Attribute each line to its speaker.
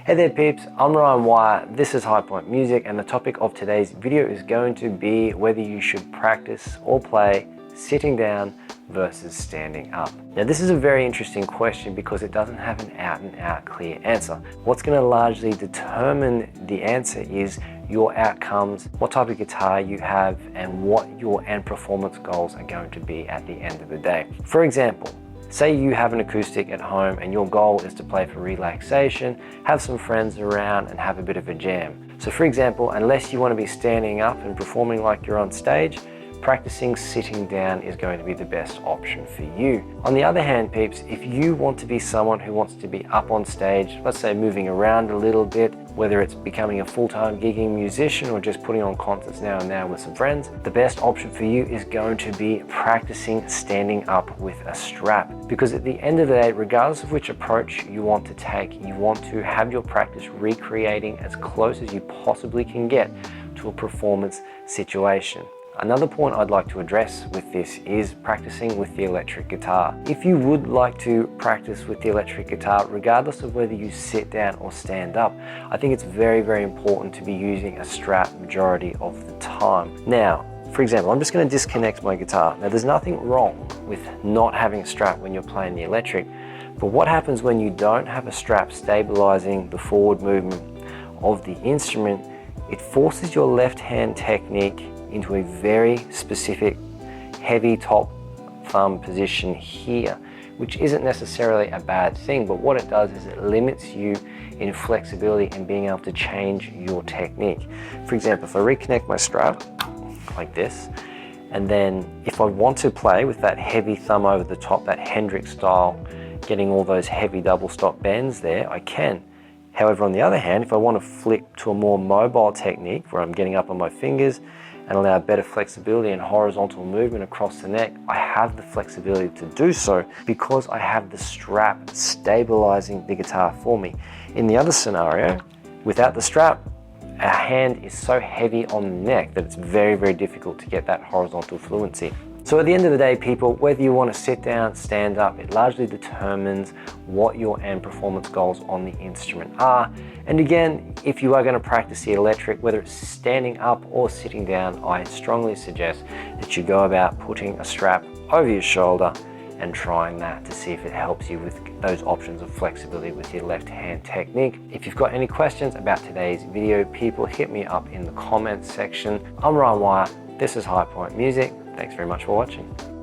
Speaker 1: Hey there peeps, I'm Ryan Wyatt, this is High Point Music, and the topic of today's video is going to be whether you should practice or play sitting down versus standing up. Now this is a very interesting question because it doesn't have an out and out clear answer. What's going to largely determine the answer is your outcomes, what type of guitar you have, and what your end performance goals are going to be at the end of the day. For example, say you have an acoustic at home and your goal is to play for relaxation, have some friends around and have a bit of a jam. So for example, unless you want to be standing up and performing like you're on stage, practicing sitting down is going to be the best option for you. On the other hand, peeps, if you want to be someone who wants to be up on stage, let's say moving around a little bit, whether it's becoming a full-time gigging musician or just putting on concerts now and then with some friends, the best option for you is going to be practicing standing up with a strap. Because at the end of the day, regardless of which approach you want to take, you want to have your practice recreating as close as you possibly can get to a performance situation. Another point I'd like to address with this is practicing with the electric guitar. If you would like to practice with the electric guitar, regardless of whether you sit down or stand up, I think it's very, very important to be using a strap majority of the time. Now, for example, I'm just going to disconnect my guitar. Now, there's nothing wrong with not having a strap when you're playing the electric, but what happens when you don't have a strap stabilizing the forward movement of the instrument? It forces your left hand technique into a very specific heavy top thumb position here, which isn't necessarily a bad thing, but what it does is it limits you in flexibility and being able to change your technique. For example, if I reconnect my strap like this, and then if I want to play with that heavy thumb over the top, that Hendrix style, getting all those heavy double stop bends there, I can. However, on the other hand, if I want to flip to a more mobile technique where I'm getting up on my fingers and allow better flexibility and horizontal movement across the neck, I have the flexibility to do so because I have the strap stabilizing the guitar for me. In the other scenario, without the strap, our hand is so heavy on the neck that it's very, very difficult to get that horizontal fluency. So at the end of the day, people, whether you want to sit down, stand up, it largely determines what your end performance goals on the instrument are. And again, if you are going to practice the electric, whether it's standing up or sitting down, I strongly suggest that you go about putting a strap over your shoulder and trying that to see if it helps you with those options of flexibility with your left hand technique. If you've got any questions about today's video, people, hit me up in the comments section. I'm Ryan Wyatt, this is High Point Music. Thanks very much for watching.